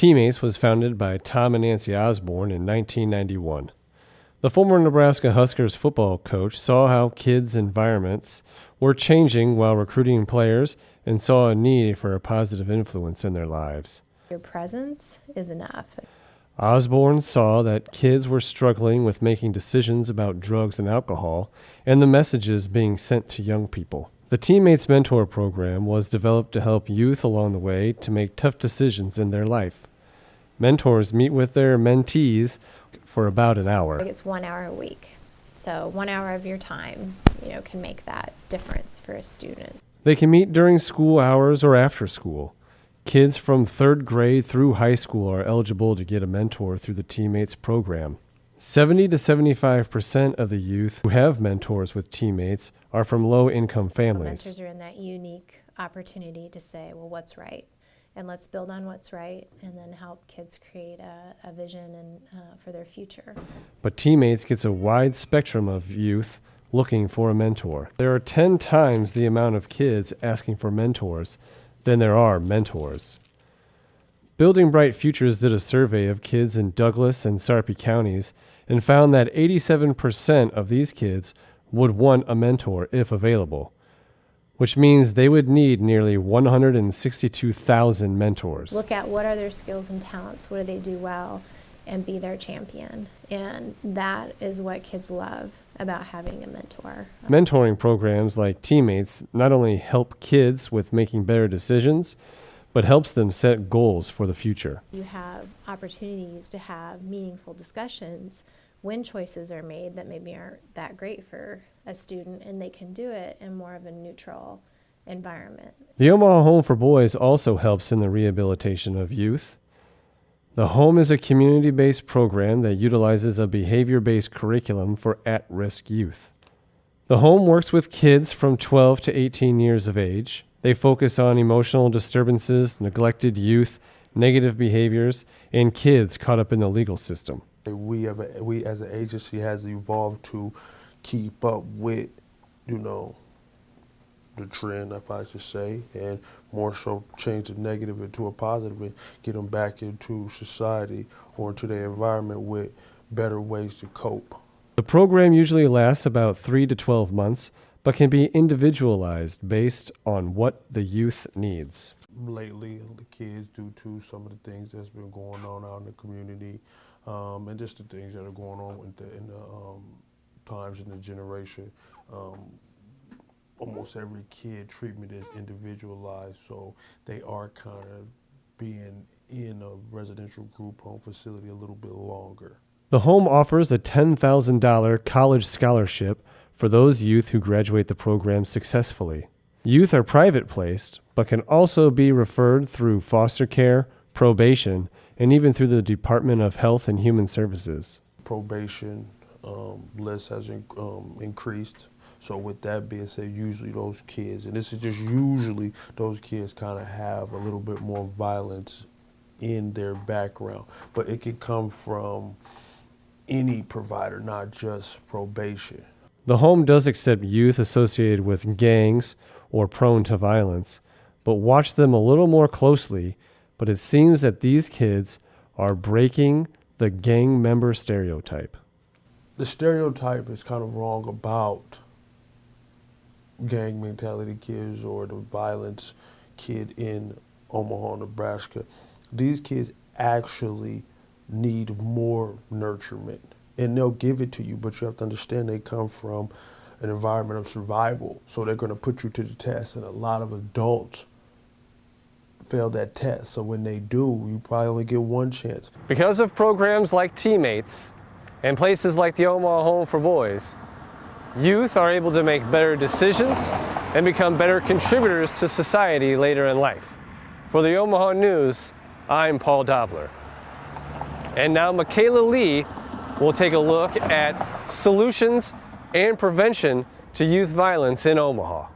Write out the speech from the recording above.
Teammates was founded by Tom and Nancy Osborne in 1991. The former Nebraska Huskers football coach saw how kids' environments were changing while recruiting players and saw a need for a positive influence in their lives. Your presence is enough. Osborne saw that kids were struggling with making decisions about drugs and alcohol and the messages being sent to young people. The Teammates Mentor Program was developed to help youth along the way to make tough decisions in their life. Mentors meet with their mentees for about an hour. It's 1 hour a week. So 1 hour of your time, can make that difference for a student. They can meet during school hours or after school. Kids from 3rd grade through high school are eligible to get a mentor through the Teammates program. 70 to 75% of the youth who have mentors with Teammates are from low-income families. Mentors are in that unique opportunity to say, well, what's right? And let's build on what's right and then help kids create a vision and for their future. But Teammates gets a wide spectrum of youth looking for a mentor. There are 10 times the amount of kids asking for mentors than there are mentors. Building Bright Futures did a survey of kids in Douglas and Sarpy counties and found that 87% of these kids would want a mentor if available, which means they would need nearly 162,000 mentors. Look at what are their skills and talents, what do they do well, and be their champion. And that is what kids love about having a mentor. Mentoring programs like Teammates not only help kids with making better decisions, but helps them set goals for the future. You have opportunities to have meaningful discussions when choices are made that maybe aren't that great for a student, and they can do it in more of a neutral environment. The Omaha Home for Boys also helps in the rehabilitation of youth. The Home is a community-based program that utilizes a behavior-based curriculum for at-risk youth. The Home works with kids from 12 to 18 years of age. They focus on emotional disturbances, neglected youth, negative behaviors, and kids caught up in the legal system. We as an agency has evolved to keep up with, the trend, if I should say, and more so change the negative into a positive and get them back into society or into their environment with better ways to cope. The program usually lasts about 3 to 12 months, but can be individualized based on what the youth needs. Lately, the kids, due to some of the things that's been going on out in the community, and just the things that are going on in the times in the generation, almost every kid treatment is individualized, so they are kind of being in a residential group home facility a little bit longer. The Home offers a $10,000 college scholarship for those youth who graduate the program successfully. Youth are private placed, but can also be referred through foster care, probation, and even through the Department of Health and Human Services. Probation list has increased. So with that being said, usually those kids, and this is just usually, those kids kind of have a little bit more violence in their background. But it could come from any provider, not just probation. The Home does accept youth associated with gangs or prone to violence, but watch them a little more closely. But it seems that these kids are breaking the gang member stereotype. The stereotype is kind of wrong about gang mentality kids or the violence kid in Omaha, Nebraska. These kids actually need more nurturement, and they'll give it to you, but you have to understand they come from an environment of survival, so they're going to put you to the test, and a lot of adults fail that test. So when they do, you probably only get one chance. Because of programs like Teammates and places like the Omaha Home for Boys, youth are able to make better decisions and become better contributors to society later in life. For the Omaha News, I'm Paul Dobler. And now Michaela Lee will take a look at solutions and prevention to youth violence in Omaha.